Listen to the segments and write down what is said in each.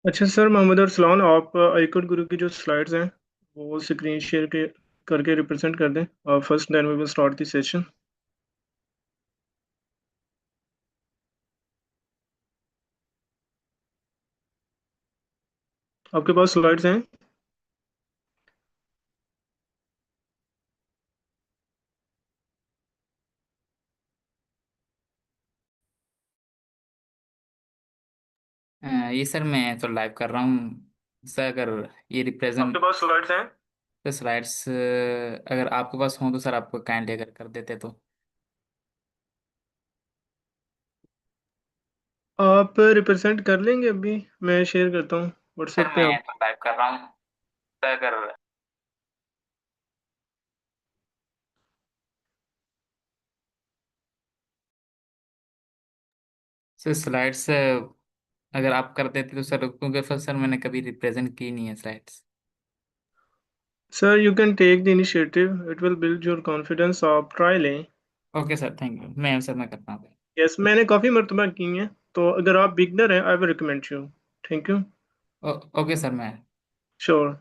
अच्छा सर, मोहम्मद अरसलान, आप आईकोड गुरु की जो स्लाइड्स हैं वो स्क्रीन शेयर के करके रिप्रेजेंट कर दें। First then we will start the session. आपके पास स्लाइड्स हैं? ये सर मैं तो लाइव कर रहा हूँ सर। अगर ये आपके रिप्रेजेंट पास स्लाइड्स हैं? स्लाइड्स अगर आपके पास हों तो सर आपको काइंडली अगर कर देते तो। आप रिप्रेजेंट कर लेंगे अभी? मैं शेयर करता हूँ सर व्हाट्सएप पे। मैं आप तो लाइव कर रहा हूँ सर। अगर सर स्लाइड्स अगर आप कर देते तो सर, क्योंकि फिर सर मैंने कभी रिप्रेजेंट की नहीं है slides. Sir, you can take the initiative, it will build your confidence. आप ट्राई लें। Okay sir, thank you. मैं करता हूँ। यस, मैंने काफ़ी मरतबा की हैं, तो अगर आप बिगनर हैं I will recommend you. Thank you. Okay sir. मैं sure.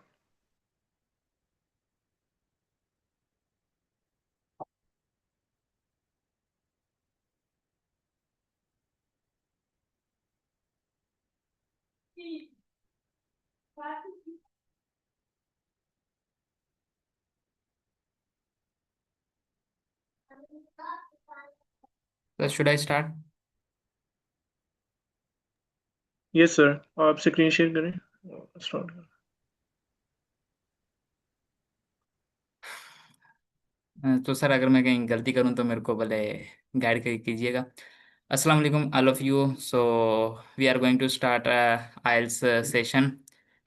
Sir should I start? Yes sir, आप स्क्रीन शेयर करें। स्टार्ट करें। तो सर अगर मैं कहीं गलती करूं तो मेरे को भले गाइड कीजिएगा। अस्सलाम वालेकुम all of you. So we are going to start IELTS session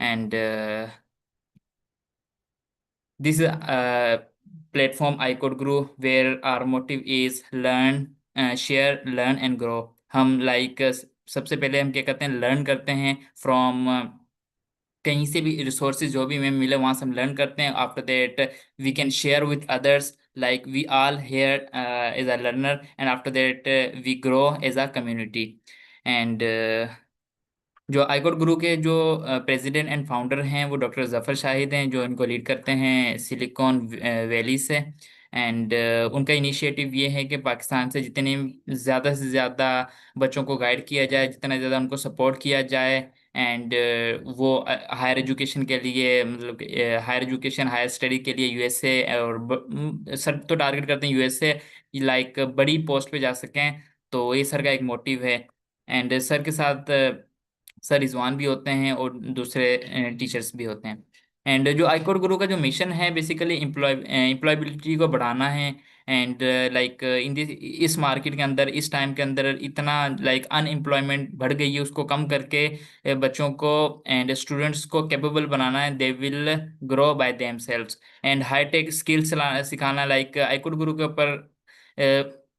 and this platform iCode Grow where our motive is learn, share, learn and grow। हम सबसे पहले हम क्या करते हैं, लर्न करते हैं फ्रॉम कहीं से भी रिसोर्सेज जो भी हमें मिले वहां से हम लर्न करते हैं। After that we can share with others, like we all here as a learner, and after that we grow as a community. And जो आईकोड गुरु के जो प्रेसिडेंट एंड फाउंडर हैं वो डॉक्टर जफर शाहिद हैं, जो इनको लीड करते हैं सिलिकॉन वैली से। एंड उनका इनिशिएटिव ये है कि पाकिस्तान से जितने ज़्यादा से ज़्यादा बच्चों को गाइड किया जाए, जितना ज़्यादा उनको सपोर्ट किया जाए। एंड वो हायर एजुकेशन के लिए, मतलब हायर एजुकेशन हायर स्टडी के लिए यूएसए, और सर तो टारगेट करते हैं यूएसए, लाइक बड़ी पोस्ट पे जा सकें। तो ये सर का एक मोटिव है। एंड सर के साथ सर रिजवान भी होते हैं और दूसरे टीचर्स भी होते हैं। एंड जो आईकोड गुरु का जो मिशन है बेसिकली एम्प्लॉयबिलिटी को बढ़ाना है। एंड लाइक इन दिस इस मार्केट के अंदर, इस टाइम के अंदर इतना लाइक अनएम्प्लॉयमेंट बढ़ गई है, उसको कम करके बच्चों को एंड स्टूडेंट्स को कैपेबल बनाना है। They will grow by themselves. And high tech skills सिखाना, लाइक आईकोड गुरु के ऊपर।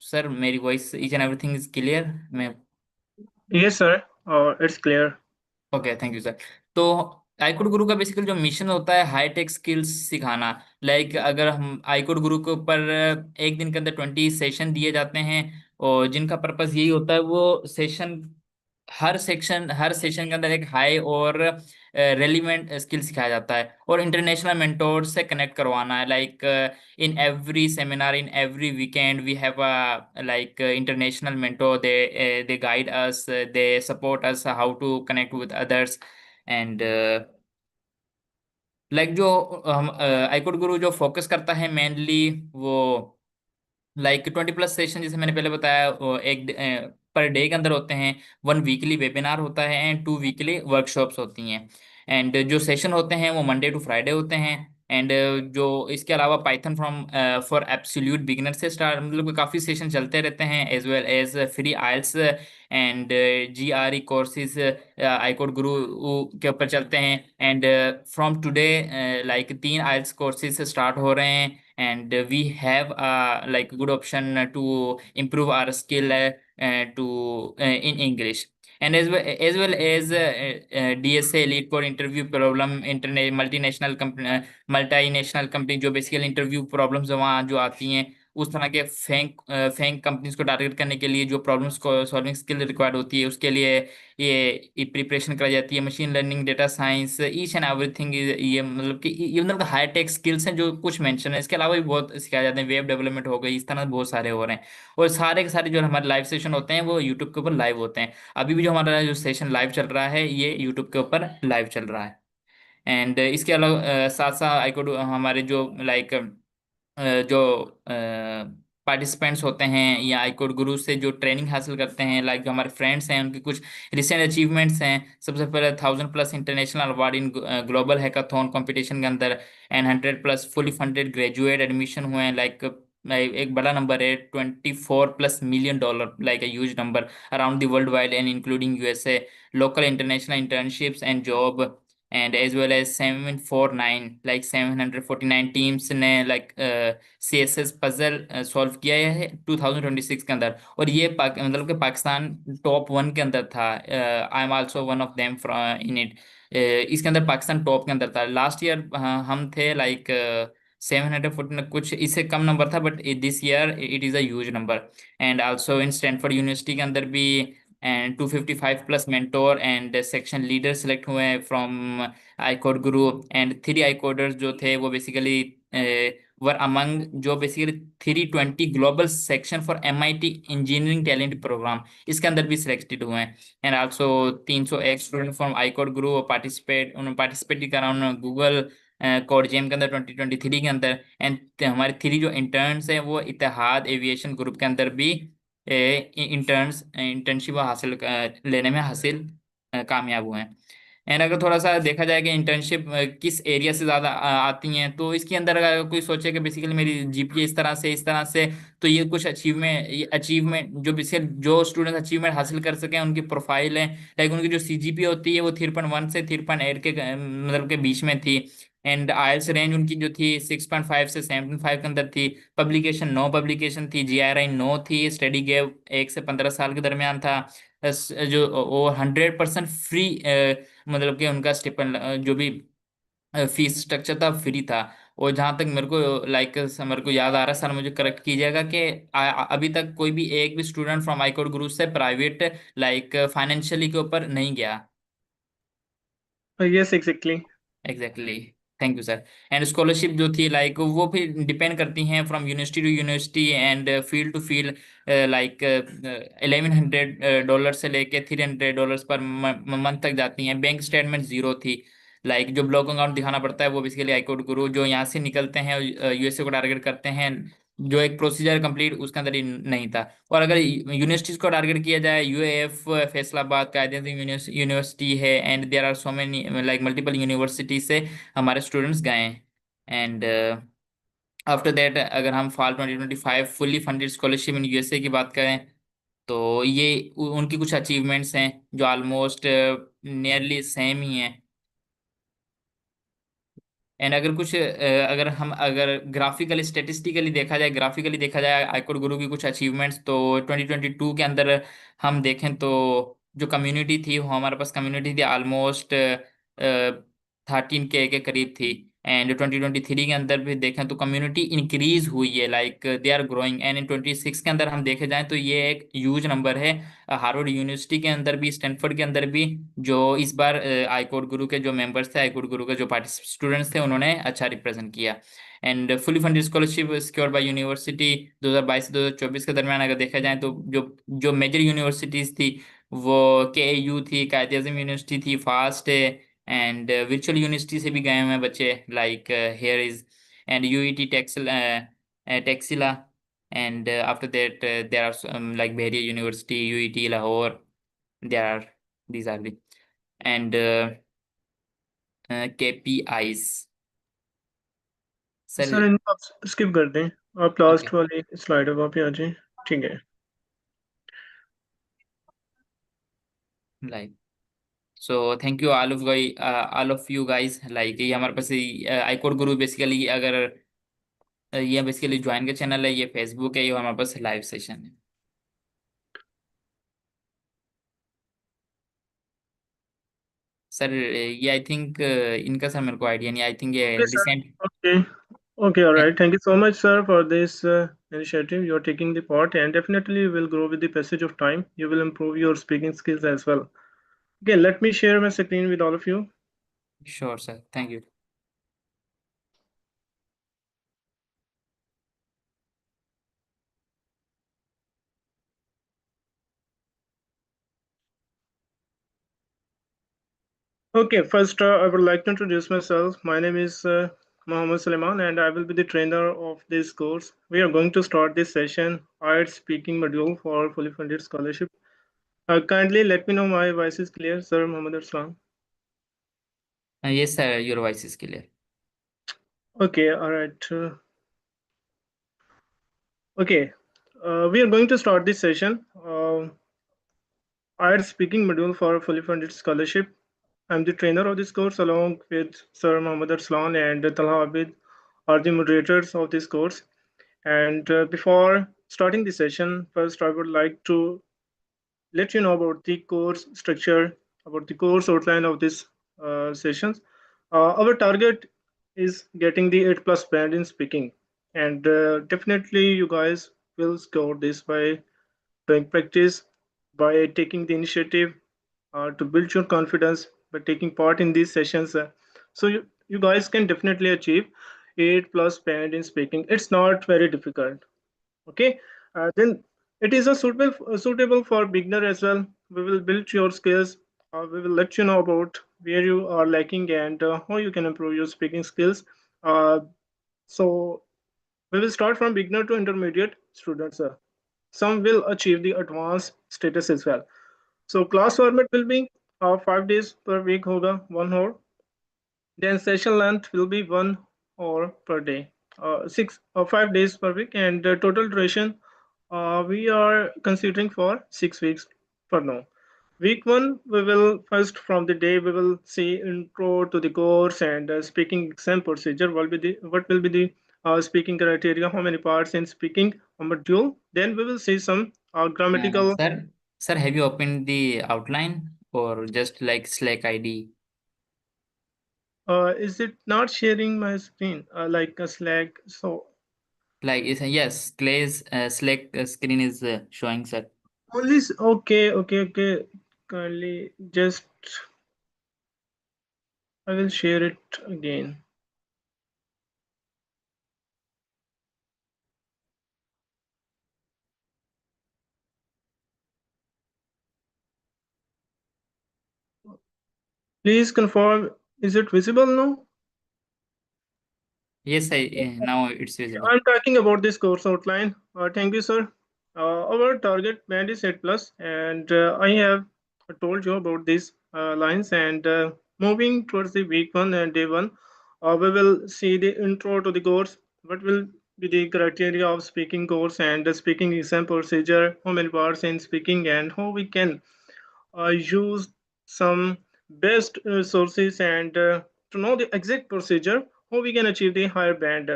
सर मेरी voice each and everything is clear? मैं yes sir, it's clear. Okay, thank you sir. तो आईकोड गुरु का बेसिकली जो मिशन होता है हाई टेक स्किल्स सिखाना। लाइक अगर हम आईकोड गुरु के ऊपर एक दिन के अंदर 20 सेशन दिए जाते हैं, और जिनका पर्पस यही होता है, वो सेशन हर सेशन के अंदर एक हाई और रेलिवेंट स्किल सिखाया जाता है, और इंटरनेशनल मेंटोर से कनेक्ट करवाना है। Like in every seminar, in every weekend we have a like international mentor. they guide us, they support us how to connect with others। And like जो हम आईकोड गुरु जो फोकस करता है मेनली, वो like 20+ session, जैसे मैंने पहले बताया, वो एक पर डे के अंदर होते हैं। 1 वीकली वेबिनार होता है एंड 2 वीकली वर्कशॉप्स होती हैं। एंड जो सेशन होते हैं वो मंडे टू फ्राइडे होते हैं। एंड जो इसके अलावा Python from for absolute beginner से स्टार्ट, मतलब काफ़ी सेशन चलते रहते हैं, as well as free IELTS and GRE courses iCode Guru के ऊपर चलते हैं। And from today like 3 IELTS courses start हो रहे हैं। And we have like good option to improve our skill to in English, and as well as DSA lead code interview problem, internet multinational company जो basically interview problems वहाँ जो आती हैं, उस तरह के फेंक फेंक कंपनीज को टारगेट करने के लिए जो प्रॉब्लम्स को सॉल्विंग स्किल रिक्वायर्ड होती है, उसके लिए ये प्रिपरेशन कराई जाती है। Machine learning, data science, each and everything, ये मतलब कि ये मतलब हाई टेक स्किल्स हैं जो कुछ मेंशन है। इसके अलावा भी बहुत सिखाए जाते हैं, वेब डेवलपमेंट हो गई, इस तरह बहुत सारे हो रहे हैं। और सारे के सारे जो हमारे लाइव सेशन होते हैं वो यूट्यूब के ऊपर लाइव होते हैं। अभी भी जो हमारा जो सेशन लाइव चल रहा है ये यूट्यूब के ऊपर लाइव चल रहा है। एंड इसके अलावा साथ साथ आई कोड हमारे जो लाइक जो पार्टिसिपेंट्स होते हैं या आई कोड गुरु से जो ट्रेनिंग हासिल करते हैं, लाइक जो हमारे फ्रेंड्स हैं उनके कुछ रिसेंट अचीवमेंट्स हैं। सबसे पहले 1000+ international award in global hackathon competition के अंदर, and 100+ fully funded graduate admission हुए हैं। लाइक एक बड़ा नंबर है, $24+ million, like a huge number around the world wide and including USA, local international internships and job, and as well as 749 like 749 teams ने like CSS puzzle solve किया है 2026 के अंदर। और ये मतलब कि पाकिस्तान टॉप 1 के अंदर था। I am also one of them in it. इसके अंदर पाकिस्तान टॉप के अंदर था। लास्ट ईयर हम थे लाइक 714, कुछ इससे कम नंबर था, but this year it is a huge number. And also in Stanford University के अंदर भी and 255+ mentor and section leader select हुए हैं from iCode Guru. And 3 iCoders जो थे वो बेसिकली वर अमंग जो basically 320 global section for MIT engineering talent program, इसके अंदर भी सिलेक्टेड हुए हैं। And also 301 student from iCode गुरु उन्होंने पार्टिसिपेट करा उन्होंने गूगल कोड जेम के अंदर 2023 के अंदर। एंड हमारे 3 जो इंटर्न्स हैं वो इतिहाद एविएशन ग्रुप के अंदर भी इंटर्नशिप हासिल लेने में कामयाब हुए हैं। एंड अगर थोड़ा सा देखा जाए कि इंटर्नशिप किस एरिया से ज़्यादा आती हैं, तो इसके अंदर अगर कोई सोचे कि बेसिकली मेरी GPA इस तरह से, तो ये कुछ अचीवमेंट जो बेसिकली जो स्टूडेंट्स अचीवमेंट हासिल कर सके उनकी प्रोफाइल है। लाइक उनकी जो CGPA होती है वो 3.1 से 3.8 के मतलब के बीच में थी। एंड IELTS रेंज उनकी जो थी 6.5 से 7.5 के अंदर थी। पब्लिकेशन 9 पब्लिकेशन थी। GRI 9 थी। स्टडी गैप 1 से 15 साल के दरमियान था। जो वो 100% फ्री, मतलब कि उनका स्टिपेंड जो भी फीस स्ट्रक्चर था फ्री था। और जहाँ तक मेरे को लाइक मेरे को याद आ रहा है, सर मुझे करेक्ट कीजिएगा कि अभी तक कोई भी एक भी स्टूडेंट फ्रॉम आई कोड गुरु से प्राइवेट लाइक फाइनेंशियली के ऊपर नहीं गया। Yes, exactly. Exactly. Thank you sir. And scholarship जो थी लाइक वो भी डिपेंड करती हैं from university to university and field to field. Like $1100 से लेके $300 पर मंथ तक जाती हैं। बैंक स्टेटमेंट जीरो थी। लाइक जो ब्लॉक अकाउंट दिखाना पड़ता है वो बेसिकली आई कोड गुरु जो यहाँ से निकलते हैं USA को टारगेट करते हैं, जो एक प्रोसीजर कंप्लीट उसके अंदर ही नहीं था। और अगर यूनिवर्सिटीज को टारगेट किया जाए, UAF फैसलाबाद कायदे यूनिवर्सिटी है, and there are so many like multiple university से हमारे स्टूडेंट्स गए हैं। एंड आफ्टर दैट अगर हम fall 2025 fully funded scholarship in USA की बात करें, तो ये उनकी कुछ अचीवमेंट्स हैं जो ऑलमोस्ट नियरली सेम ही हैं। एंड अगर कुछ अगर ग्राफिकली देखा जाए आईकोड गुरु की कुछ अचीवमेंट्स, तो 2022 के अंदर हम देखें तो जो कम्युनिटी थी वो हमारे पास कम्युनिटी थी ऑलमोस्ट 13K के करीब थी। एंड 2023 के अंदर भी देखें तो कम्युनिटी इंक्रीज हुई है, like they are growing. And in 26 के अंदर हम देखे जाएं तो ये एक ह्यूज नंबर है। हार्वर्ड यूनिवर्सिटी के अंदर भी, स्टैनफोर्ड के अंदर भी, जो इस बार आई कोड गुरु के जो मेंबर्स थे, आई कोड गुरु के जो पार्टिसिपेंट स्टूडेंट्स थे, उन्होंने अच्छा रिप्रेजेंट किया। And fully funded scholarship secured by university 2022 से 2024 के दरमियान अगर देखा जाए तो जो जो मेजर यूनिवर्सिटीज थी वो KAU थी, कायद आजम यूनिवर्सिटी थी, फास्ट है। एंड वर्चुअल यूनिवर्सिटी से भी गए हुए हैं बच्चे, like here is and UET Taxila. And after that there are like Bahria University, UET Lahore, there are these are the and KPIs। Sir. Sir इनको आप स्किप कर दें। आप ओके। लास्ट वाली स्लाइड है वहाँ पे आ जाएं। ठीक है। Like so thank you all of you guys. Like ये हमारे पास आई कोड गुरु बेसिकली अगर ये बेसिकली ज्वाइन का चैनल है, ये फेसबुक है, ये हमारे पास लाइव सेशन है। सर ये आई थिंक इनका सर मेरे को आइडिया नहीं, आई थिंक ये okay sir. Recent. Okay. Okay, all Yeah, right. Thank you so much, sir, for this initiative. You're taking the part, and definitely you will grow with the passage of time. You will improve your speaking skills as well. Okay, let me share my screen with all of you. sure, sir. Thank you. Okay, first, I would like to introduce myself. My name is Mohammed Suleiman, and I will be the trainer of this course. We are going to start this session, IELTS Speaking Module for fully funded scholarship. Kindly let me know my voice is clear, Sir Mohammed Arslan. Yes, sir. Your voice is clear. Okay, all right. Okay, we are going to start this session. IELTS Speaking Module for fully funded scholarship. I'm the trainer of this course along with Sir Mohammed Arslan and Talha Abid are the moderators of this course. And before starting the session, first I would like to let you know about the course structure, about the course outline of this sessions. Our target is getting the 8 plus band in speaking, and definitely you guys will score this by doing practice, by taking the initiative to build your confidence, by taking part in these sessions. So you guys can definitely achieve 8 plus band in speaking. It's not very difficult. Okay, then it is a suitable for beginner as well. We will build your skills. We will let you know about where you are lacking and how you can improve your speaking skills. uh, so we will start from beginner to intermediate students. Some will achieve the advanced status as well. So class format will be 5 days per week hoga 1 hour. Then session length will be 1 hour per day, 5 days per week, and total duration we are considering for 6 weeks for now. Week one, we will first from the day we will see intro to the course and speaking exam procedure. What will be the speaking criteria? How many parts in speaking module? Then we will see some grammatical. Sir, have you opened the outline or just like Slack ID? Is it not sharing my screen like a Slack? So Like, yes, Clay's Slack screen is showing, sir. Okay, okay, okay. Kindly just I will share it again. Please confirm. Is it visible now? Yes, now it's visible. I'm talking about this course outline. Thank you, sir. Our target band is 8 plus, and I have told you about these lines. And moving towards the week one and day one, we will see the intro to the course. What will be the criteria of speaking course and the speaking exam procedure? How many parts in speaking, and how we can use some best sources and to know the exact procedure how we can achieve the higher band.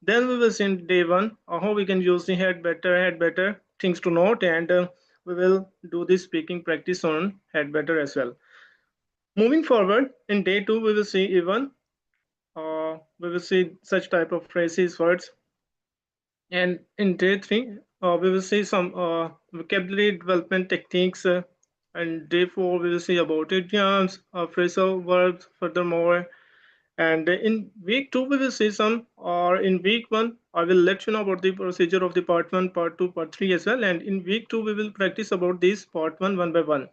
Then we will see in day one how we can use the head better things to note, and we will do the speaking practice on head better as well. Moving forward in day two, we will see even we will see such type of phrases, words, and in day three, we will see some vocabulary development techniques. And day four, we will see about idioms, phrasal verbs, furthermore. And in week two, we will see some, or in week one, I will let you know about the procedure of the part one, part two, part three as well. And in week two, we will practice about this part one by one.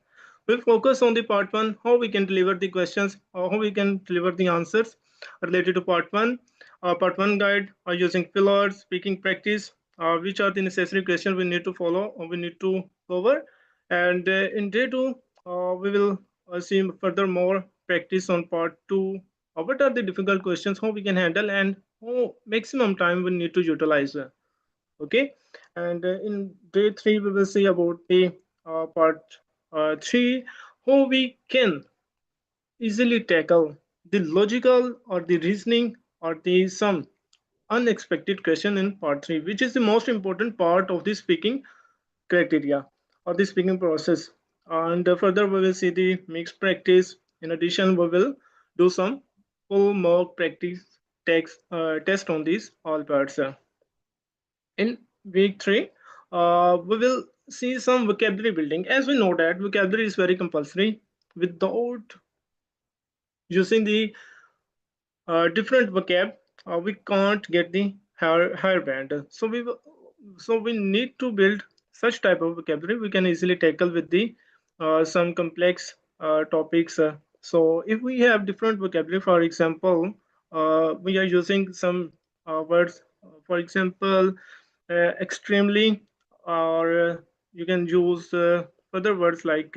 We'll focus on the part one, how we can deliver the questions, or how we can deliver the answers related to part one. Part one guide using pillars, speaking practice, which are the necessary questions we need to follow or we need to cover. And in day two, we will see furthermore practice on part two. What are the difficult questions, how we can handle, and how maximum time we need to utilize. Okay, and in day three, we will see about the part three, how we can easily tackle the logical or the reasoning or the some unexpected question in part 3, which is the most important part of the speaking criteria or the speaking process. And further we will see the mixed practice. In addition, we will do some full mock practice test on these all parts. In week three, we will see some vocabulary building. As we know that vocabulary is very compulsory. Without using the different vocab, we can't get the higher band. So we need to build such type of vocabulary we can easily tackle with the some complex topics. So if we have different vocabulary, for example, we are using some words, for example, extremely, or you can use other words like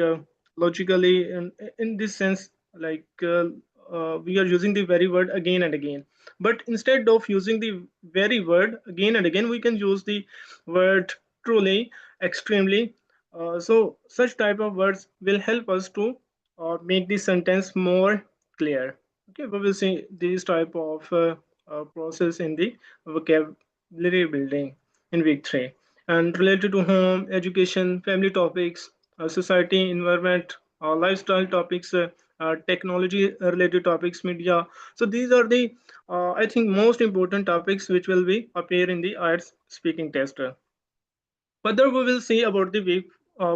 logically, in this sense, like we are using the very word again and again. But instead of using the very word again and again, we can use the word truly, extremely. So such type of words will help us to make the sentence more clear. Okay, we will see these type of process in the vocabulary building in week three, and related to home, education, family topics, society, environment, lifestyle topics, technology related topics, media. So these are the I think most important topics which will be appear in the IELTS speaking test. Further, we will see about the week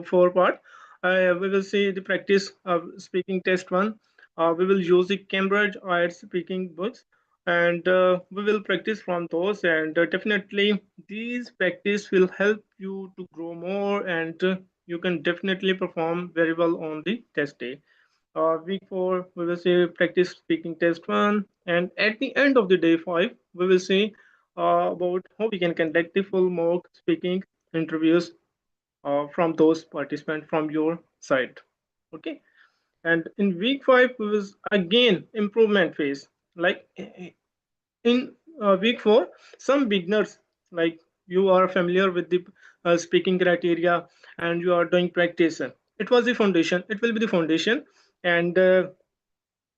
four part. We will see the practice of speaking test one. We will use the Cambridge IELTS speaking books, and we will practice from those. And definitely, these practice will help you to grow more, and you can definitely perform very well on the test day. Week four, we will see practice speaking test one, and at the end of the day five, we will see about how we can conduct the full mock speaking interviews from those participants from your side. Okay, and in week five, we will again improvement phase. Like in week four, some beginners, like you are familiar with the speaking criteria and you are doing practice. It was the foundation. It will be the foundation, and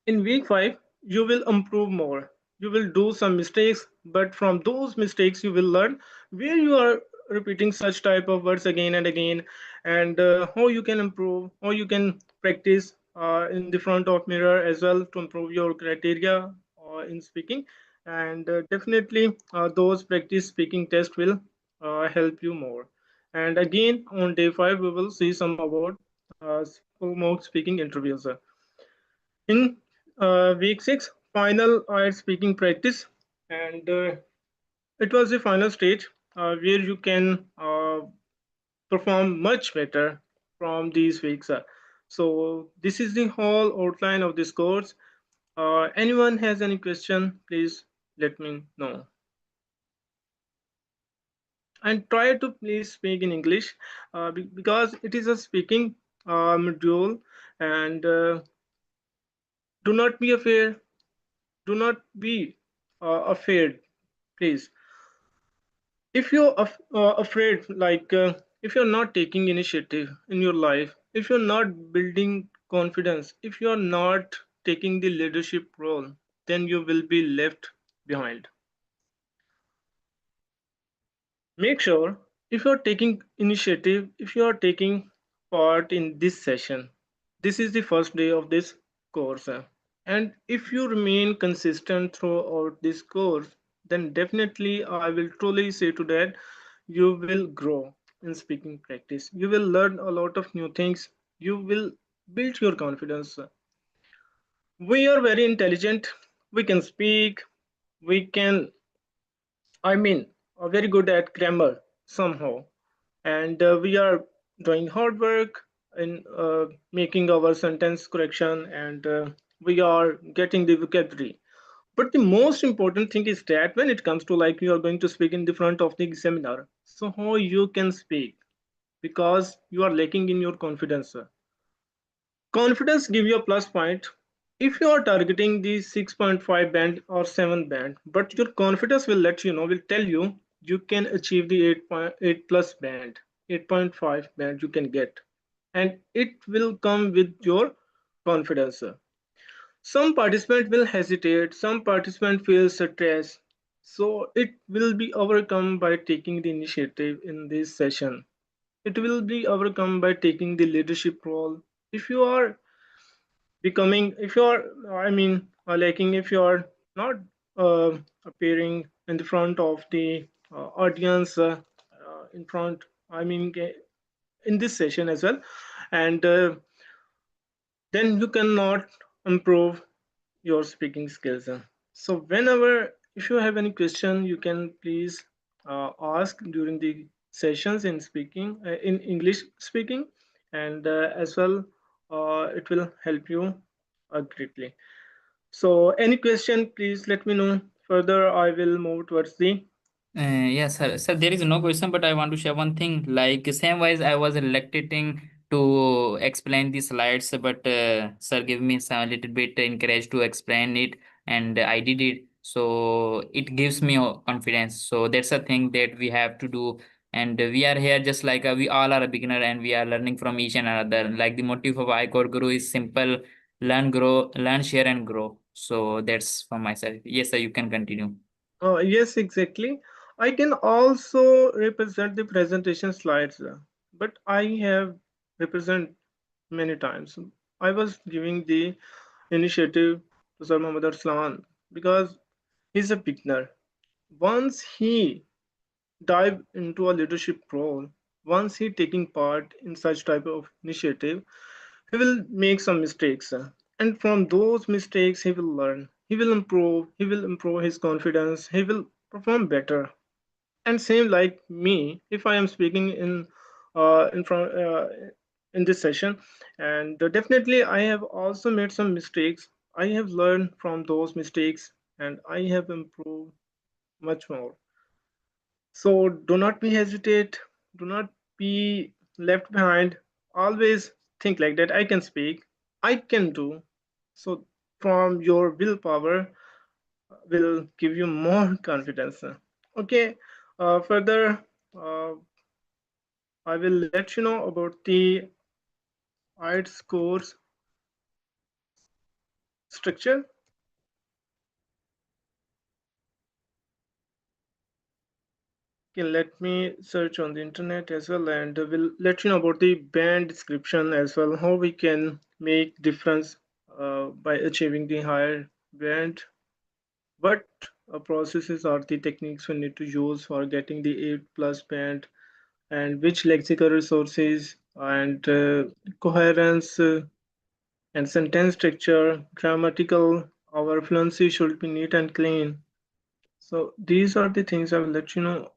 in week 5 you will improve more. You will do some mistakes, but from those mistakes you will learn where you are repeating such type of words again and again, and how you can improve, how you can practice in the front of mirror as well to improve your criteria in speaking. And definitely those practice speaking tests will help you more. And again on day 5 we will see some about full mock speaking interviews. In week 6, final IELTS speaking practice, and it was the final stage where you can perform much better from these weeks. So this is the whole outline of this course. Anyone has any question, please let me know. And try to please speak in English because it is a speaking module, and do not be afraid. Do not be afraid, please. If you're afraid, like if you're not taking initiative in your life, if you're not building confidence, if you're not taking the leadership role, then you will be left behind. Make sure, if you're taking initiative, if you're taking part in this session, this is the first day of this course, and if you remain consistent throughout this course, then definitely I will truly say to that you will grow in speaking practice. You will learn a lot of new things. You will build your confidence. We are very intelligent. We can speak. We can, I mean, are very good at grammar somehow. And we are doing hard work in making our sentence correction, and we are getting the vocabulary. But the most important thing is that when it comes to like you are going to speak in the front of the seminar, so how you can speak, because you are lacking in your confidence. Confidence give you a plus point if you are targeting the 6.5 band or 7 band, but your confidence will let you know, will tell you you can achieve the 8.8 plus band, 8.5 band you can get, and it will come with your confidence. Some participant will hesitate, some participant feel stress, so it will be overcome by taking the initiative in this session. It will be overcome by taking the leadership role. If you are becoming, if you are, I mean, lacking, if you are not appearing in the front of the audience, in front, I mean, in this session as well. And then you cannot improve your speaking skills. So whenever, if you have any question, you can please ask during the sessions in speaking, in English speaking, and as well, it will help you greatly. So any question, please let me know. Further, I will move towards the. Yes, sir. Sir, there is no question, but I want to share one thing. Like same wise, I was elected to explain the slides, but sir gave me some little bit encourage to explain it, and I did it. So it gives me confidence. So that's a thing that we have to do, and we are here just like we all are a beginner, and we are learning from each and another. Like the motive of iCode Guru is simple: learn, grow, learn, share, and grow. So that's from my side. Yes, sir. You can continue. Yes, exactly. I can also represent the presentation slides, but I have represent many times. I was giving the initiative to Sir Muhammad Arslan because he's a beginner. Once he dive into a leadership role, once he taking part in such type of initiative, he will make some mistakes, and from those mistakes he will learn. He will improve his confidence. He will perform better. And same like me, if I am speaking in front in this session, and definitely I have also made some mistakes. I have learned from those mistakes, and I have improved much more. So do not be hesitate, do not be left behind. Always think like that: I can speak, I can do. So from your willpower will give you more confidence. Okay, further, uh, I will let you know about the IELTS scores structure. Okay, let me search on the internet as well, and we'll let you know about the band description as well, how we can make difference by achieving the higher band. What processes are the techniques we need to use for getting the 8 plus band, and which lexical resources and coherence and sentence structure, grammatical, our fluency should be neat and clean. So these are the things I will let you know.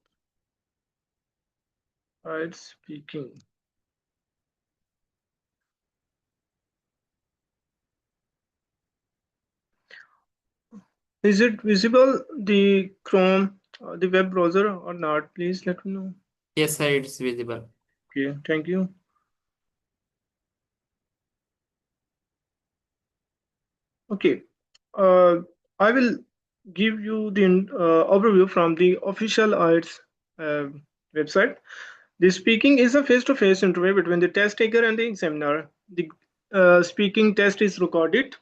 Right, speaking. Is it visible, the Chrome, the web browser or not? Please let me know. Yes, sir. It's visible. Okay, thank you. Okay, uh, I will give you the overview from the official IELTS uh, website. The speaking is a face-to-face interview between the test taker and the examiner. The speaking test is recorded.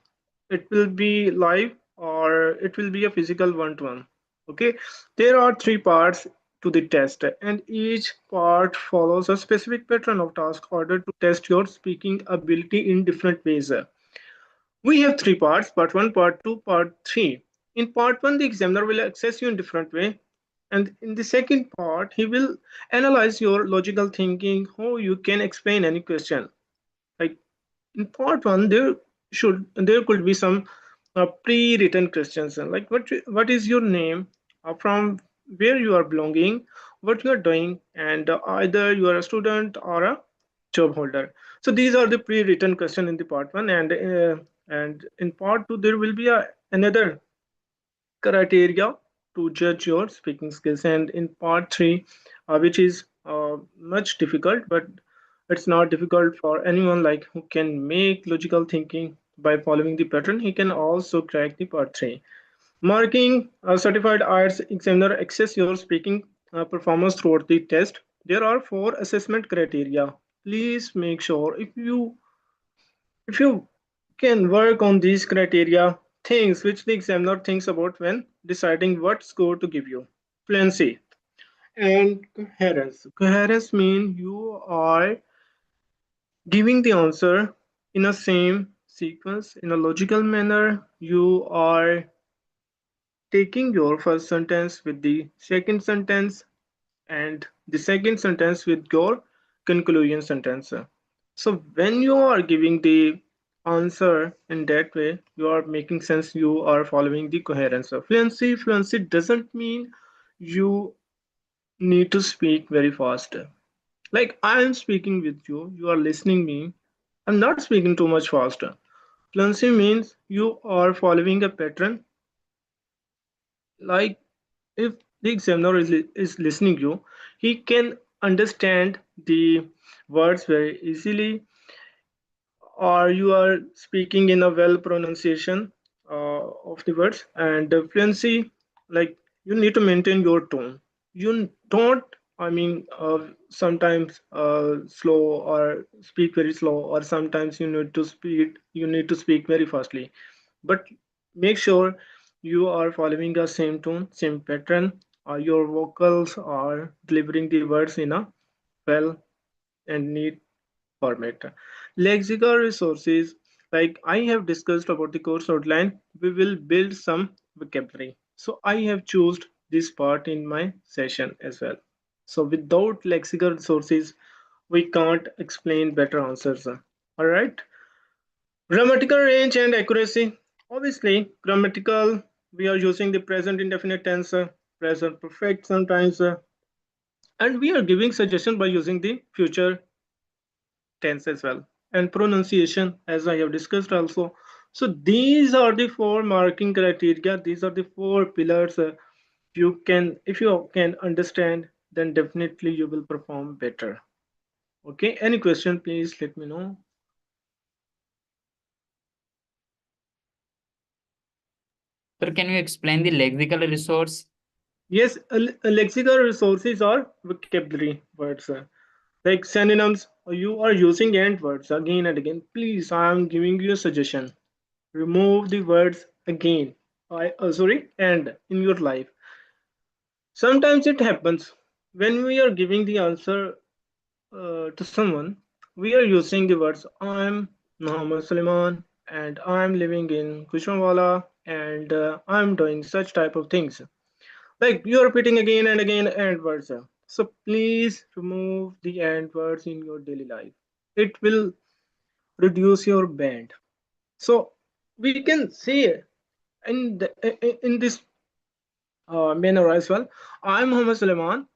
It will be live or it will be a physical one-to-one. Okay, there are three parts to the test, and each part follows a specific pattern of task order to test your speaking ability in different ways. We have three parts: part one, part two, part three. In part one, the examiner will assess you in different way. And in the second part, he will analyze your logical thinking, how you can explain any question. Like in part one, there could be some pre-written questions, like what is your name, from where you are belonging, what you are doing, and either you are a student or a job holder. So these are the pre-written question in the part one, and in part two there will be another criteria to judge your speaking skills. And in part three, which is much difficult, but it's not difficult for anyone like who can make logical thinking by following the pattern, he can also crack the part three. Marking: a certified IELTS examiner access your speaking performance throughout the test. There are four assessment criteria. Please make sure if you can work on these criteria, things which the examiner thinks about when deciding what score to give you. Fluency and coherence. Coherence means you are giving the answer in a same sequence in a logical manner. You are taking your first sentence with the second sentence and the second sentence with your conclusion sentence. So when you are giving the answer in that way, you are making sense, you are following the coherence. Fluency doesn't mean you need to speak very fast. Like I am speaking with you, you are listening me. I'm not speaking too much faster. Fluency means you are following a pattern. Like if the examiner is listening you, he can understand the words very easily, or you are speaking in a well pronunciation of the words. And fluency, like you need to maintain your tone. You don't, I mean, sometimes slow or speak very slow, or sometimes you need to speak very fastly, but make sure you are following the same tone, same pattern, or your vocals are delivering the words in a well and neat format. Lexical resources, like I have discussed about the course outline, we will build some vocabulary. So I have chosen this part in my session as well. So without lexical resources, we can't explain better answers. All right. Grammatical range and accuracy. Obviously, grammatical, we are using the present indefinite tense, present perfect sometimes, and we are giving suggestion by using the future tense as well. And pronunciation, as I have discussed also. So these are the four marking criteria. These are the four pillars. You can, if you can understand, then definitely you will perform better. Okay. Any question? Please let me know. Sir, can you explain the lexical resource? Yes, lexical resources are vocabulary words. Like synonyms, you are using and words again and again. Please, I am giving you a suggestion. Remove the words again. Sorry, and in your life. Sometimes it happens when we are giving the answer to someone, we are using the words I'm Muhammad Suleiman and I'm living in Kushmanwala and I'm doing such type of things. Like you are repeating again and again and words. So please remove the and words in your daily life. It will reduce your band. So we can say in this manner as well. I'm Muhammad Suleiman.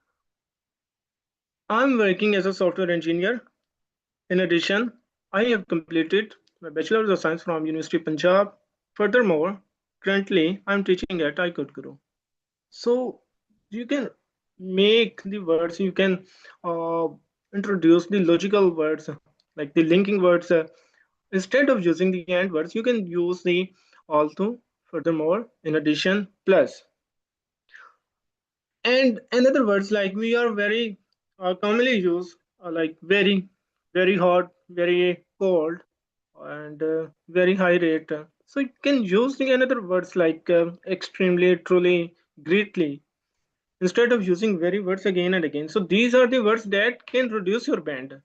I'm working as a software engineer. In addition, I have completed my Bachelor of Science from University of Punjab. Furthermore, currently I'm teaching at IELTS Guru. So you can make the words, you can uh, introduce the logical words, like the linking words. Instead of using the and words, you can use the also, furthermore, in addition, plus. And another words like we are very commonly used, like very, very hot, very cold, and very high rate. So you can use the another words like extremely, truly, greatly, instead of using very words again and again. So these are the words that can reduce your band.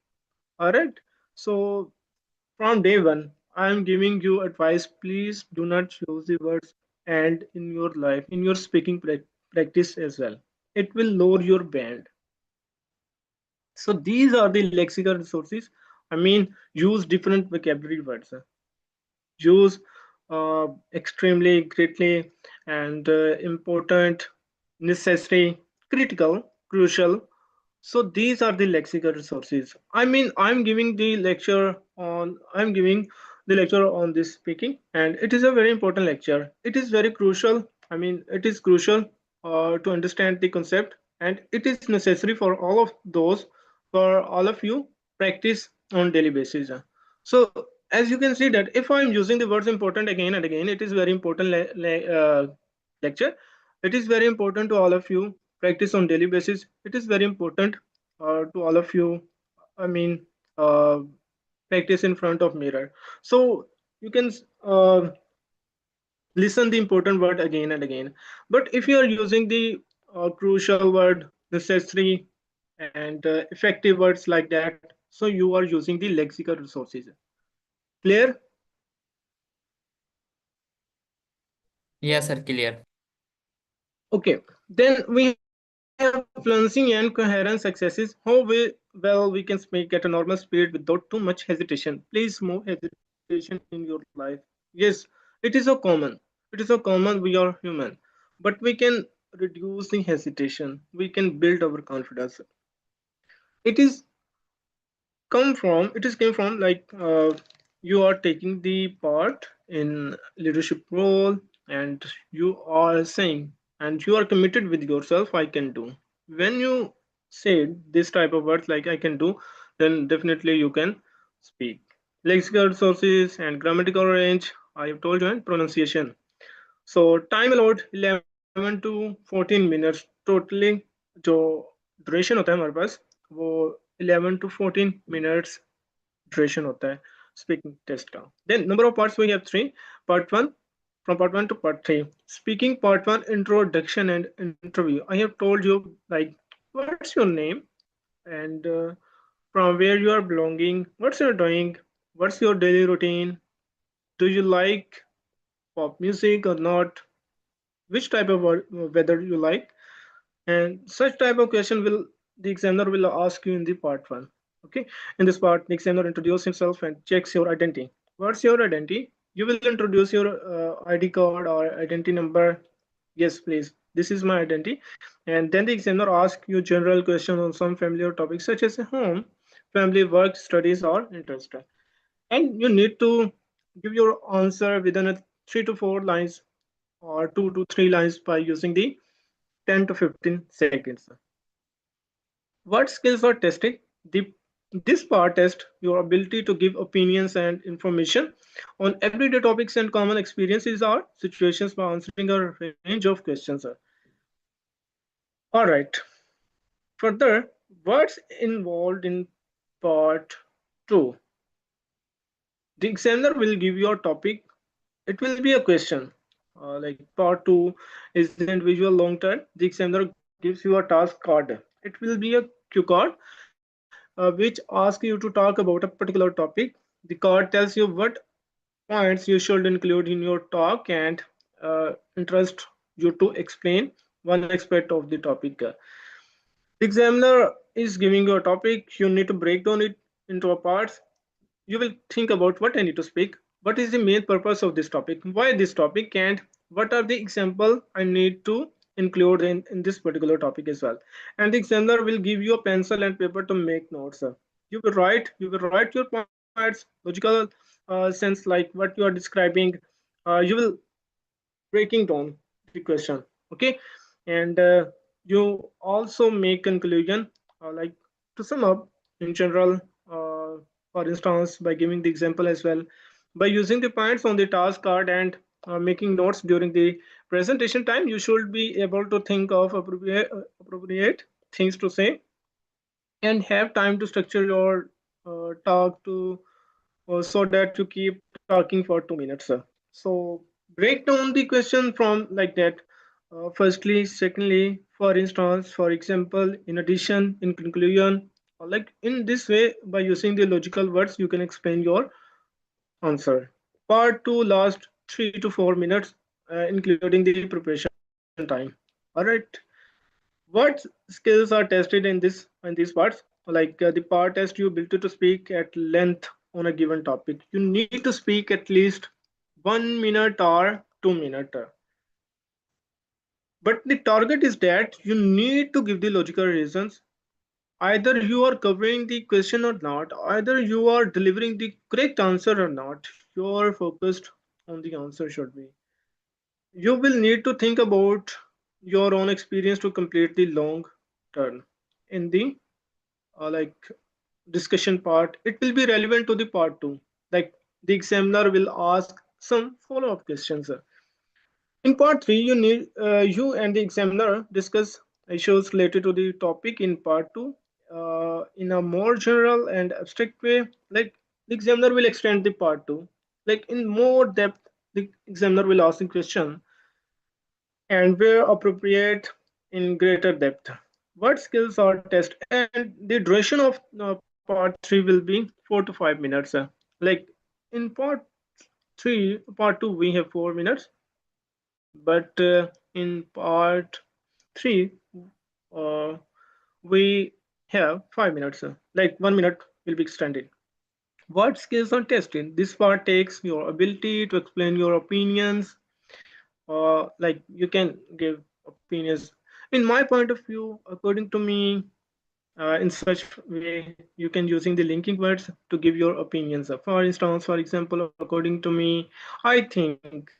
All right. So from day one, I am giving you advice. Please do not use the words and in your life, in your speaking practice as well. It will lower your band. So these are the lexical resources. I mean, use different vocabulary words. Use extremely, greatly, and important, necessary, critical, crucial. So these are the lexical resources. I mean, I'm giving the lecture on this speaking, and it is a very important lecture. It is very crucial. I mean, it is crucial to understand the concept, and it is necessary for all of you practice on daily basis. So as you can see that if I'm using the words important again and again, it is very important lecture. It is very important to all of you practice on daily basis. It is very important to all of you. I mean, uh, practice in front of mirror. So you can listen the important word again and again. But if you are using the crucial word, necessary, and effective words like that, so you are using the lexical resources. Clear? Yes, sir, clear. Okay, then we have fluency and coherence successes. How well we can speak at a normal speed without too much hesitation. Please move hesitation in your life. Yes, it is so common. It is so common. We are human, but we can reduce the hesitation. We can build our confidence. It is came from like you are taking the part in leadership role, and you are saying, and you are committed with yourself, I can do. When you say this type of words like I can do, then definitely you can speak. Lexical sources and grammatical range, I have told you, and pronunciation. So time allowed 11 to 14 minutes totally जो duration होता है हमारे पास वो 11 to 14 minutes duration होता है speaking test का. Then number of parts we have three. Part one, from part one to part three. Speaking part one, introduction and interview. I have told you like what's your name, and from where you are belonging, what's you're doing, what's your daily routine, do you like pop music or not, which type of weather you like, and such type of question will the examiner will ask you in the part one. Okay, in this part the examiner introduces himself and checks your identity. What's your identity? You will introduce your id card or identity number. Yes, please, this is my identity. And then the examiner asks you general question on some familiar topics such as home, family, work, studies, or interest, and you need to give your answer within a 3 to 4 lines or 2 to 3 lines by using the 10 to 15 seconds. What skills are tested? The, this part tests your ability to give opinions and information on everyday topics and common experiences or situations by answering a range of questions. All right. Further, what's involved in part two? The examiner will give you a topic. It will be a question. Like part two is the individual long term. The examiner gives you a task card. It will be a cue card which asks you to talk about a particular topic. The card tells you what points you should include in your talk and interest you to explain one aspect of the topic. The examiner is giving you a topic. You need to break down it into a parts. You will think about what I need to speak, what is the main purpose of this topic, why this topic, and what are the example I need to include in this particular topic as well. And the examiner will give you a pencil and paper to make notes. You will write your points, logical sense like what you are describing. You will breaking down the question. Okay, and you also make conclusion like to sum up in general, for instance by giving the example as well, by using the points on the task card and making notes during the presentation time. You should be able to think of appropriate things to say and have time to structure your talk to so that you keep talking for 2 minutes. So break down the question from like that. Firstly, secondly, for instance, for example, in addition, in conclusion, like in this way, by using the logical words, you can explain your answer. Part two last 3 to 4 minutes, including the preparation time. All right. What skills are tested in these parts? Like the part test, you ability to speak at length on a given topic. You need to speak at least 1 minute or 2 minutes. But the target is that you need to give the logical reasons. Either you are covering the question or not, either you are delivering the correct answer or not. You are focused on the answer should be. You will need to think about your own experience to complete the long term. In the like discussion part, it will be relevant to the part two. Like the examiner will ask some follow-up questions. In part three, you and the examiner discuss issues related to the topic. In part two, in a more general and abstract way, like the examiner will extend the part two, like in more depth. The examiner will ask the question and where appropriate in greater depth. What skills are tested? And the duration of part three will be 4 to 5 minutes. Like in part 2 we have 4 minutes, but in in part 3, uh, we have 5 minutes. Like 1 minute will be extended. What skills are tested? This part takes your ability to explain your opinions. Like you can give opinions. In my point of view, according to me, in such way you can using the linking words to give your opinions. For instance, for example, according to me, I think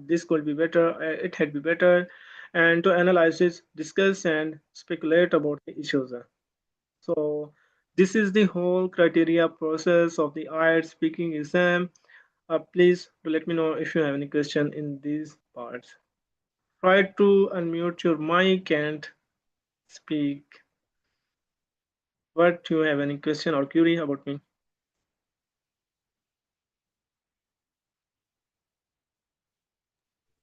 this could be better, it had be better, and to analyze this, discuss and speculate about the issues. So this is the whole criteria process of the IELTS speaking exam. Please do let me know if you have any question in these parts. Try to unmute your mic and speak. What you have any question or query about me?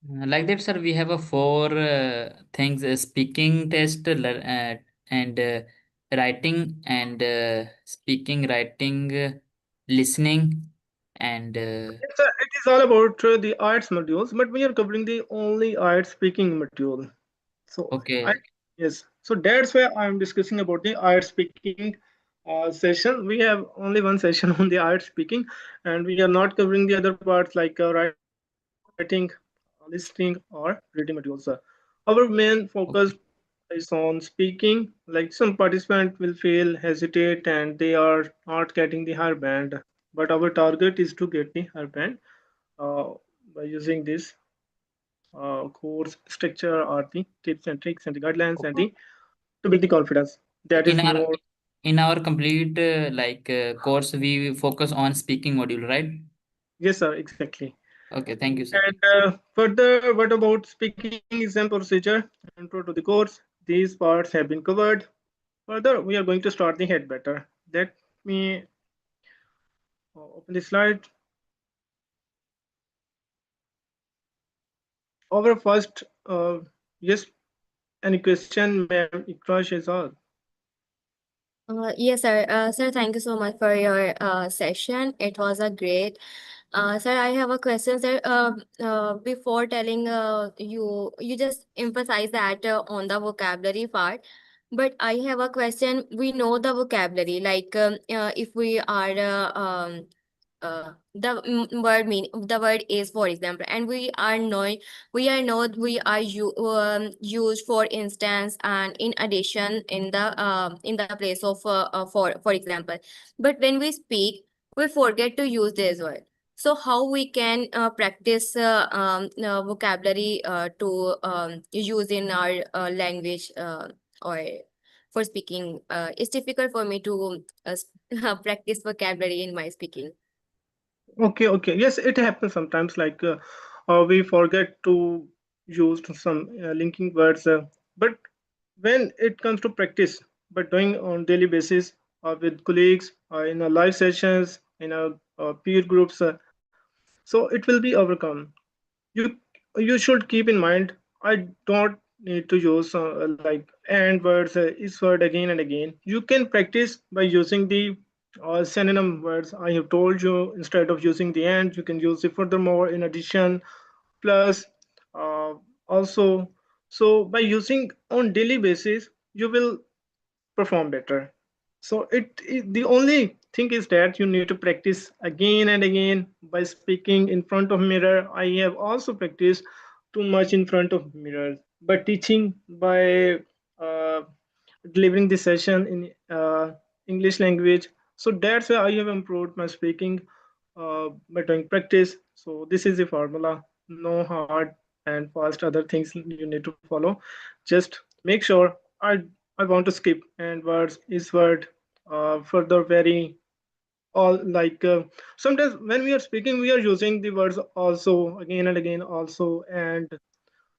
Like that, sir, we have a four things: speaking test, and writing, and speaking, writing, listening, and It is all about the arts modules, but we are covering the only arts speaking module. So I okay, yes, so that's why I'm discussing about the arts speaking session. We have only one session on the arts speaking, and we are not covering the other parts like writing, listening, or reading modules. Our main focus okay, is on speaking. Like some participant will feel hesitate and they are not getting the higher band, but our target is to get the higher band uh, by using this course structure or the tips and tricks and the guidelines and the to build the confidence. That in is our more. in our complete course, we focus on speaking module, right? Yes, sir, exactly. Okay, thank you, sir. And further, what about speaking exam procedure? Intro to the course. These parts have been covered. Further, we are going to start the head better. Let me open the slide. Our first, yes, any question, ma'am? Ikra Shehzad. Yes, sir. Sir, thank you so much for your session. It was a great. Sir, I have a question, sir. Before telling you, you just emphasize that on the vocabulary part. But I have a question. We know the vocabulary, like if we are word mean the word is, for example, and we are used, for instance, and in addition, in the place of for example. But when we speak, we forget to use this word. So how we can practice vocabulary to use in our language, or for speaking? It's difficult for me to practice vocabulary in my speaking. Okay, okay. Yes, it happens sometimes. Like we forget to use some linking words. But when it comes to practice, but doing on daily basis with colleagues, in live sessions, in peer groups, so it will be overcome. You you should keep in mind. I don't need to use like and words, is word again and again. You can practice by using the synonym words I have told you. Instead of using the and, you can use the furthermore, in addition, plus, uh, also. So by using on daily basis, you will perform better. So the only thing is that you need to practice again and again by speaking in front of mirror. I have also practiced too much in front of mirrors, but teaching by uh, delivering the session in English language. So that's why I have improved my speaking by doing practice. So this is the formula. No hard and fast other things you need to follow. Just make sure I want to skip and words is word further very all like sometimes when we are speaking we are using the words also again and again also, and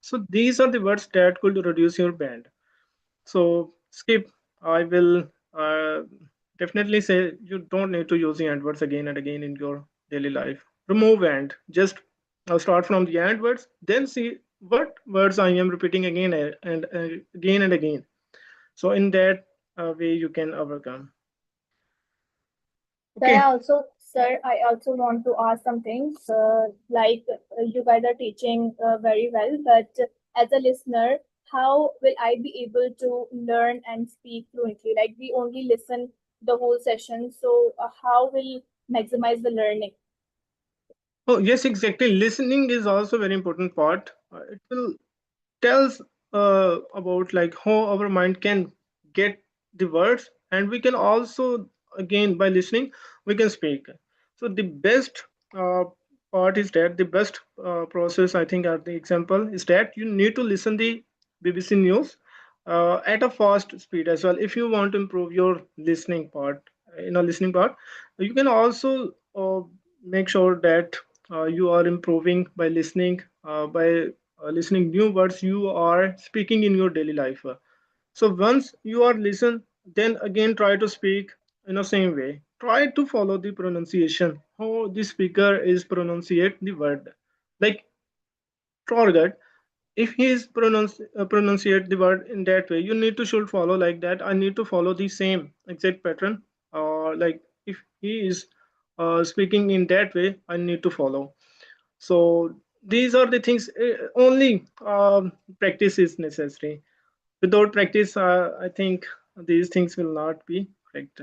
so these are the words that could reduce your band. So skip. I will uh, definitely say you don't need to use the and words again and again in your daily life. Remove and just start from the and words, then see what words I am repeating again and again and again. So in that way you can overcome. Sir, I Okay. also Sir, I also want to ask something. You guys are teaching very well, but as a listener, how will I be able to learn and speak fluently? Like we only listen the whole session, so how will maximize the learning? Oh, yes, exactly. Listening is also very important part. It will tells about like how our mind can get the words, and we can also, again, by listening we can speak. So the best part is that the best process, I think, at the example is that you need to listen the BBC News at a fast speed as well. If you want to improve your listening part, listening part, you can also make sure that you are improving by listening, by listening new words you are speaking in your daily life. So once you are listen, then again try to speak in the same way. Try to follow the pronunciation, how the speaker is pronunciate the word. Like target, if he is pronunciate the word in that way, you need to should follow like that. I need to follow the same exact pattern. Like if he is speaking in that way, I need to follow. So these are the things. Only practice is necessary. Without practice, I think these things will not be correct.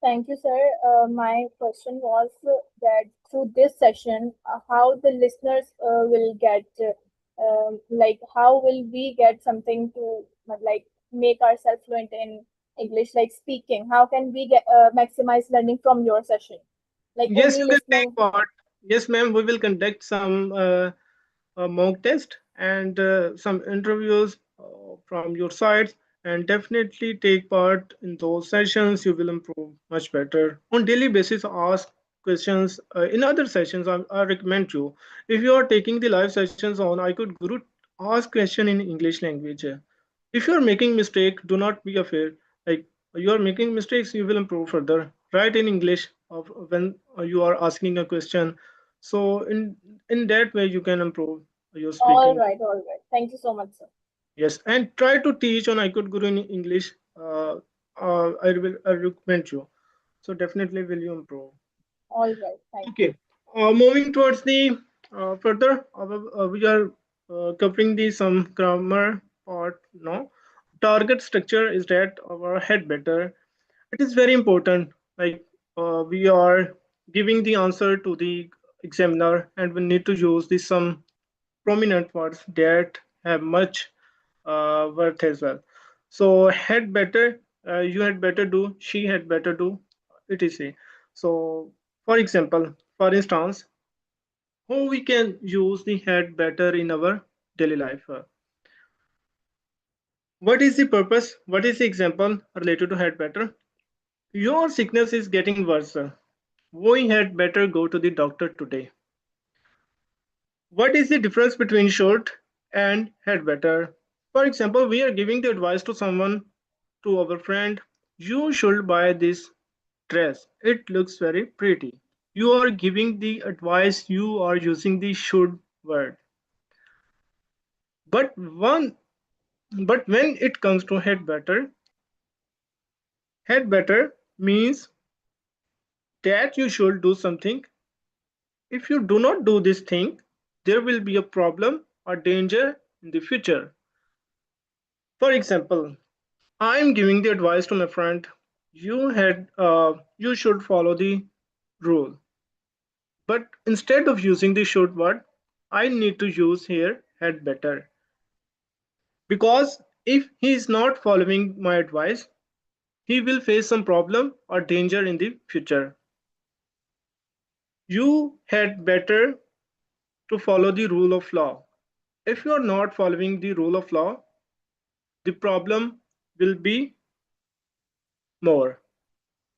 Thank you, sir. My question was that through this session, how the listeners will get, how will we get something to make ourselves fluent in English, like speaking? How can we get maximize learning from your session? Like Yes, only you can take listening. part. Yes, ma'am. We will conduct some a mock test and some interviews from your sides, and definitely take part in those sessions. You will improve much better on daily basis. Ask questions in other sessions. I recommend you, if you are taking the live sessions on I could guru, ask question in English language. If you are making mistake, do not be afraid. Like you are making mistakes, you will improve further. Write in English of when you are asking a question. So in that way you can improve your All speaking. right, all right. Thank you so much, sir. Yes, and try to teach on I could guru in English. I recommend you. So definitely will you improve. All right, thank you. Okay, moving towards the further, we are covering the some grammar part now. Target structure is that our head better. It is very important. Like we are giving the answer to the examiner, and we need to use the some prominent words that have much worth as well. So had better, you had better do, she had better do, etc. So for example, for instance, how we can use the had better in our daily life. What is the purpose? What is the example related to had better? Your sickness is getting worse. We had better go to the doctor today. What is the difference between should and had better? For example, we are giving the advice to someone, to our friend, you should buy this dress. It looks very pretty. You are giving the advice, you are using the should word. But one but when it comes to head better means that you should do something. If you do not do this thing, there will be a problem or danger in the future. For example, I'm giving the advice to my friend. You should follow the rule. But instead of using the should word, I need to use here had better. Because if he is not following my advice, he will face some problem or danger in the future. You had better to follow the rule of law. If you are not following the rule of law, the problem will be more.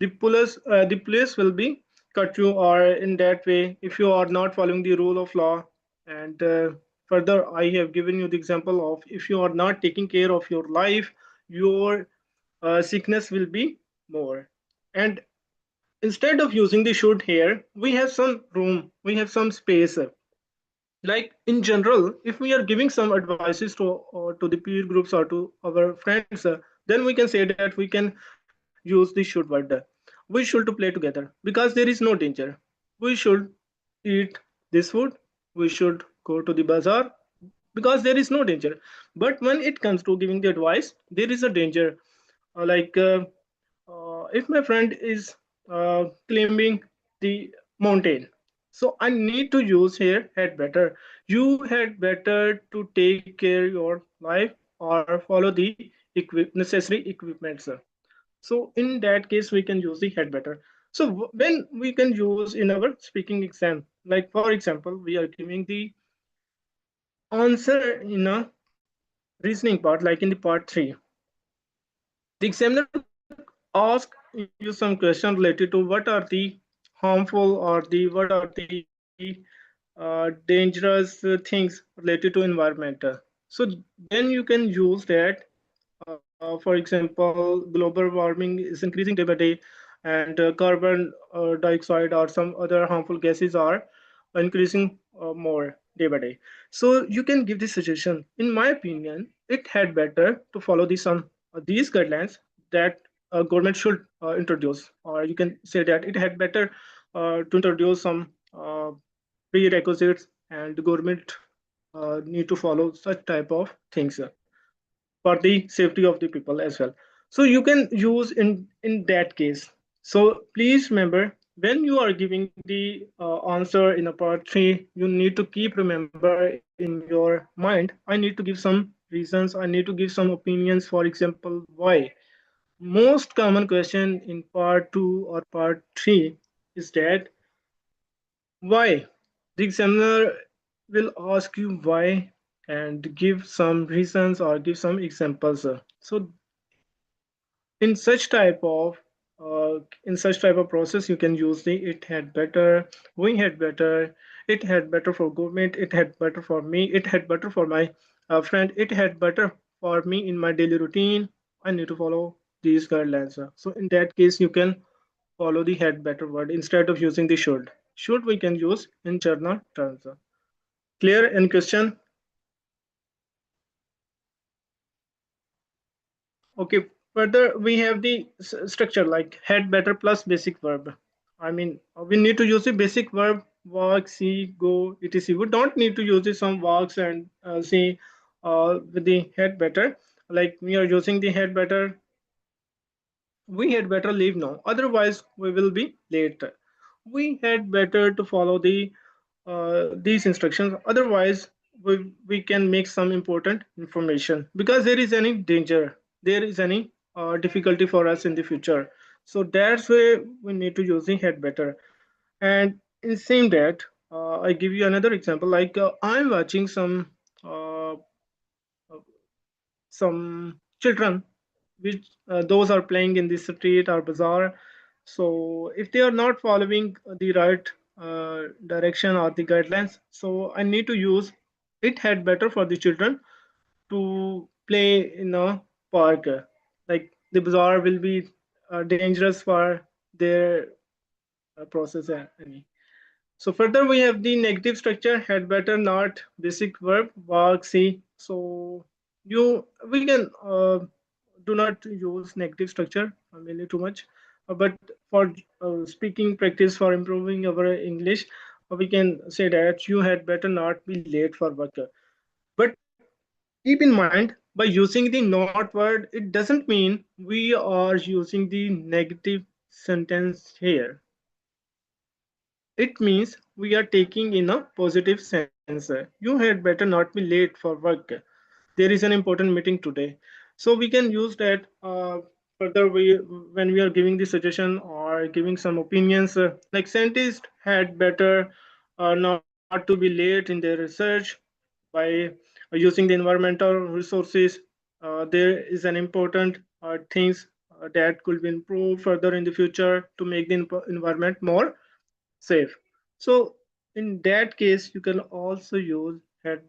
The police will be cut you, or in that way if you are not following the rule of law. And further, I have given you the example of if you are not taking care of your life, your sickness will be more. And instead of using the should here, we have some room, we have some space. Like in general, if we are giving some advices to the peer groups or to our friends, then we can say that we can use the should word. We can we should to play together because there is no danger. We should eat this food. We should go to the bazaar because there is no danger. But when it comes to giving the advice, there is a danger. If my friend is climbing the mountain, so I need to use here had better. You had better to take care your life or follow the necessary equipment, sir. So in that case, we can use the head better. So when we can use in our speaking exam, like for example, we are giving the answer in a reasoning part, like in the part three, the examiner ask you some question related to what are the harmful or the what are the dangerous things related to environment. So then you can use that. For example, global warming is increasing day by day, and carbon dioxide or some other harmful gases are increasing more day by day. So you can give this suggestion. In my opinion, it had better to follow these guidelines that government should introduce, or you can say that it had better to introduce some prerequisites, and the government need to follow such type of things for the safety of the people as well. So you can use in that case. So please remember, when you are giving the answer in a part 3, you need to keep remember in your mind, I need to give some reasons, I need to give some opinions. For example, why. Most common question in part 2 or part 3 is that why. The examiner will ask you why and give some reasons or give some examples. So in such type of process, you can use the it had better, we had better, it had better for government, it had better for me, it had better for my friend, it had better for me in my daily routine. I need to follow these guidelines. So in that case, you can follow the had better word instead of using the should. Should we can use in journal terms. Clear in question? Okay, further we have the structure like had better plus basic verb. I mean, we need to use the basic verb walk, see, go, etc. We don't need to use the some walks and see with the had better. Like we are using the had better, we had better leave now, otherwise we will be late. We had better to follow these instructions, otherwise we can make some important information because there is any danger, there is any difficulty for us in the future. So that's why we need to use the had better. And in same that, I give you another example, like I'm watching uh, some children which those are playing in the street or bazaar. So if they are not following the right direction or the guidelines, so I need to use it had better for the children to play in a park. Like the bazaar will be dangerous for their process. So further we have the negative structure had better not basic verb work see. So you we can do not use negative structure really too much. But for speaking practice for improving our English, we can say that you had better not be late for work. But keep in mind, by using the not word, it doesn't mean we are using the negative sentence here. It means we are taking in a positive sense. You had better not be late for work. There is an important meeting today. So we can use that further when we are giving the suggestion or giving some opinions. Like scientists had better not to be late in their research by using the environmental resources. There is an important things that could be improved further in the future to make the environment more safe. So in that case, you can also use had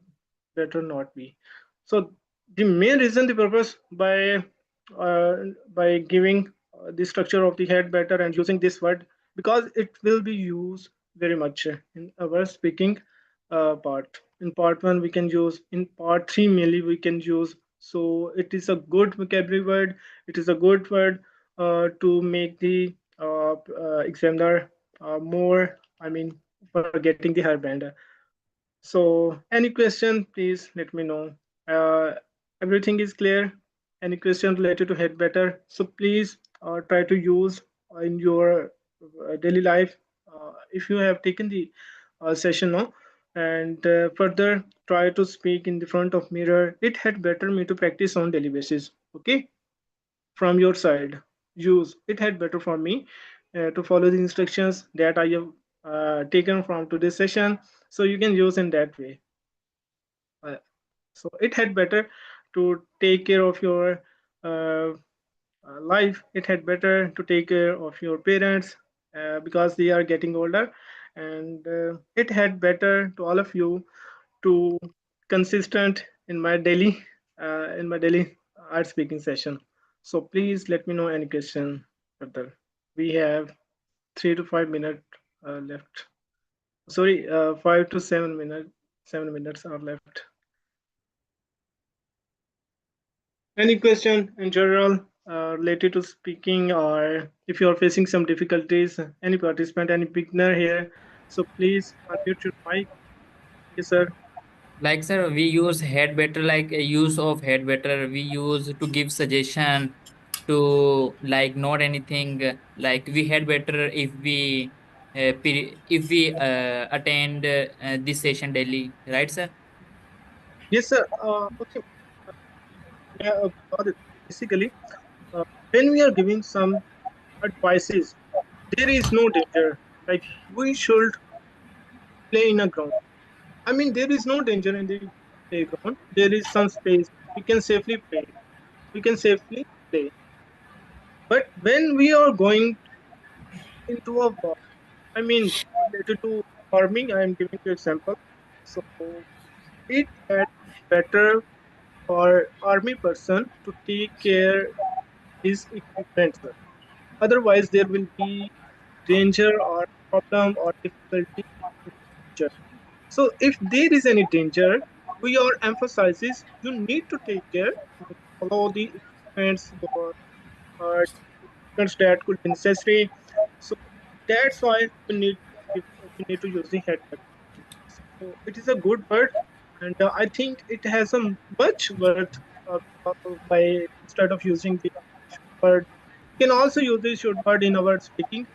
better not be. So the main reason, the purpose uh, by giving the structure of the head better and using this word, because it will be used very much in our speaking part. In part one, we can use. In part three, mainly we can use. So it is a good vocabulary word. It is a good word to make the examiner more, I mean, for getting the hairband. So, any question, please let me know. Uh, Everything is clear. Any question related to head better? So please try to use in your daily life. If you have taken the session now, and further try to speak in the front of mirror. It had better me to practice on daily basis. Okay, from your side, use it had better for me to follow the instructions that I have taken from today's session. So you can use in that way. Uh, so it had better to take care of your uh, life. It had better to take care of your parents because they are getting older, and it had better to all of you to consistent in my daily art speaking session. So please let me know any question further. We have 3 to 5 minutes left. Sorry, 5 to 7 minutes. 7 minutes are left. Any question in general related to speaking, or if you are facing some difficulties, any participant, any beginner here, so please unmute your mic. Yes, sir. Like, sir, we use head better, like a use of head better. We use to give suggestion to like not anything. Like we had better if we attend this session daily, right, sir? Yes, sir. Okay. Yeah, got it. Basically, uh, when we are giving some advices, there is no danger. Like we should play in a ground. I mean, there is no danger in the playground. There is some space. We can safely play. We can safely play. But when we are going into a war, I mean, related to farming, I am giving you example. So it had better for army person to take care his equipment. Otherwise, there will be danger or problem or difficulty in future. So if there is any danger, we are emphasizes you need to take care, like follow the equipments, your equipments that could be necessary. So that's why we need to use the headset. So it is a good word, and I think it has a much worth by instead of using the word. We can also use the should word in our speaking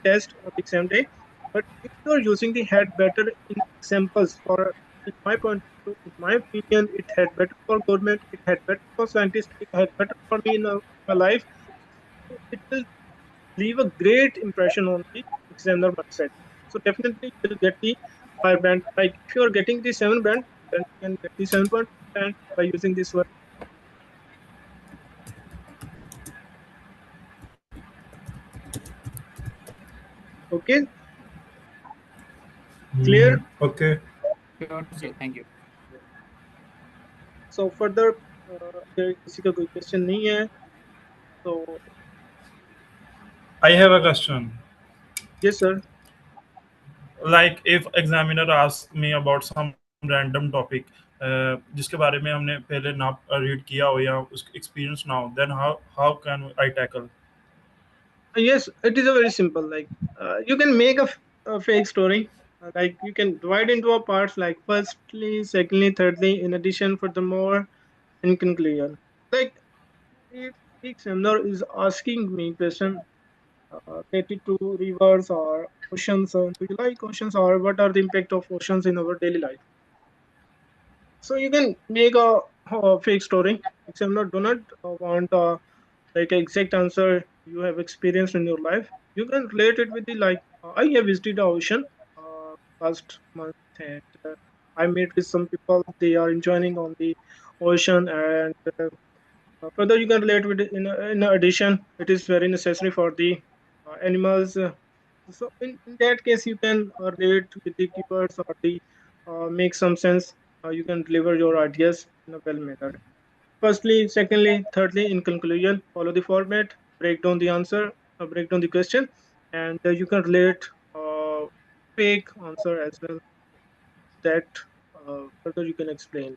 test on the exam day. But if you are using the had better in examples, for in my point of view, in my opinion, it had better for government, it had better for scientists, it had better for me in my life. So it will leave a great impression on the examiner mindset. So definitely you will get the 5 band. Like if you are getting the 7 band, then you can get the 7 band by using this one. Okay, clear. Okay. Sure, sir. Okay. Thank you. So further अगर किसी का कोई question नहीं है तो I have a question. yes sir. Like if examiner asks me about some random topic जिसके बारे में हमने पहले ना रीड किया हो या उसका एक्सपीरियंस ना हो, then how can I tackle? Yes, it is a very simple like you can make a fake story. Like you can divide into a parts like firstly, secondly, thirdly. In addition, furthermore, in conclusion, like if the examiner is asking me question related to rivers or oceans, do you like oceans or what are the impact of oceans in our daily life? So you can make a fake story. Examiner do not want like exact answer you have experienced in your life. You can relate it with the like I have visited the ocean last month, and I met with some people. They are enjoying on the ocean, and further you can relate with it in addition. It is very necessary for the animals. So in that case, you can relate with the keywords or the make some sense. You can deliver your ideas in a well manner. Firstly, secondly, thirdly, in conclusion, follow the format, break down the answer, break down the question, and you can relate fake answer as well. That further you can explain.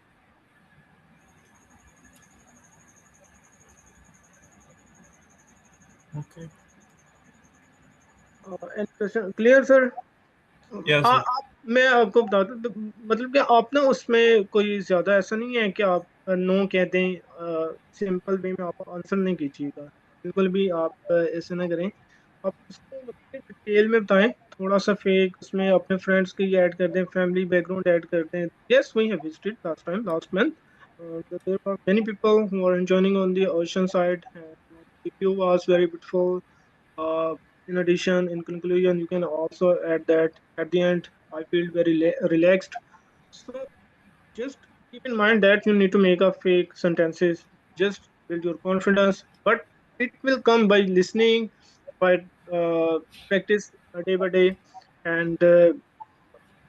Okay. Clear sir? Yes sir. मैं आपको बताता हूँ, तो मतलब कि आप ना उसमें कोई ज्यादा ऐसा नहीं है कि आप नो कह दें, सिंपल वे में आप आंसर नहीं कीजिएगा, बिल्कुल भी आप ऐसे ना करें। आप उसको मतलब डिटेल में बताएं, थोड़ा सा फेक उसमें अपने फ्रेंड्स की ऐड कर दें, फैमिली बैकग्राउंड ऐड कर दें। Yes, we have visited last month, there are many people who are enjoying on the ocean side, and the view was very beautiful. In addition, in conclusion, you can also add that at the end, I feel very relaxed. So just keep in mind that you need to make up fake sentences. Just build your confidence, but it will come by listening, by practice day by day, and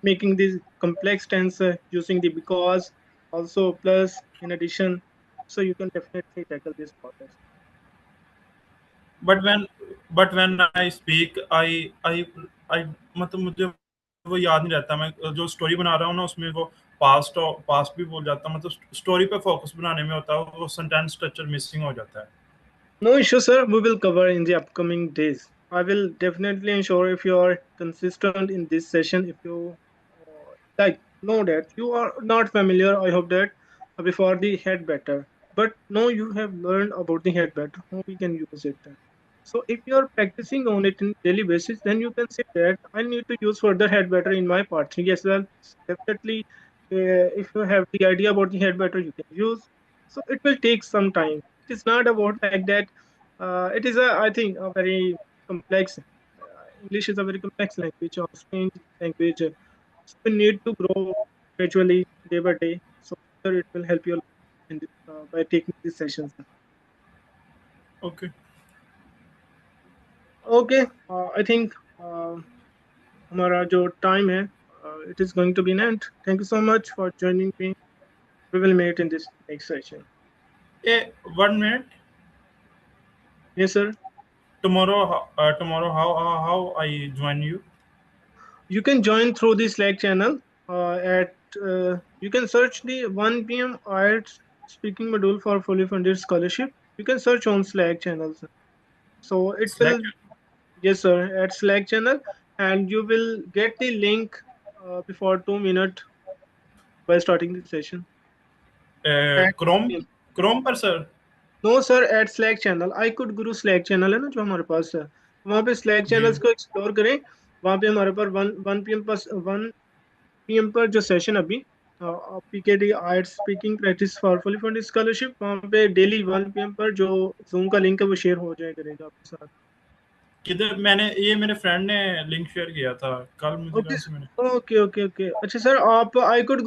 making these complex tense using the because, also plus, in addition. So you can definitely tackle this process. But when but when I speak I मतलब मुझे वो याद नहीं रहता। मैं जो story बना रहा हूँ ना, उसमें वो पास्ट भी बोल जाता हूँ। मतलब स्टोरी पे फोकस बनाने में होता है, वो सेंटेंस स्ट्रक्चर मिसिंग हो जाता है। No issue, sir. We will cover in the upcoming days. I will definitely ensure if you are consistent in this session, if you like know that you are not familiar, I hope that before the head better. But now you have learned about the head better, how we can use it. So if you are practicing on it in daily basis, then you can say that I need to use further head better in my part three as well. Definitely, if you have the idea about the head better, you can use. So it will take some time. It is not about like that. It is a, I think, a very complex. English is a very complex language or strange language. So we need to grow gradually, day by day. So it will help you a lot in this, by taking these sessions. Okay. Okay, I think हमारा जो time है, it is going to be an end. Thank you so much for joining me. We will meet in this next session. A 1 minute. Yes, sir. Tomorrow how I join you? You can join through the Slack channel. At You can search the 1 p.m. IELTS speaking module for fully funded scholarship. You can search on Slack channels. So it will, select yes, sir, at Slack channel, and you will get the link before 2 minutes by starting the session. At Chrome 2 p.m. Chrome पर sir? No sir, at Slack channel, iCode Guru Slack channel है ना जो हमारे पास है, वहाँ पे Slack जी। चैनल्स को एक्सप्लोर करें। वहाँ पे हमारे पास वन पी एम पर 1 p.m. पर जो सेशन अभी PKD art speaking practice for fully funded scholarship, वहाँ पे डेली 1 p.m. पर जो जूम का लिंक है वो शेयर हो जाया करेगा आपके साथ। किधर? मैंने ये मेरे फ्रेंड ने लिंक शेयर किया था कल, मुझे ओके कहा से मैंने। ओके ओके ओके, अच्छा सर, आप आई कुड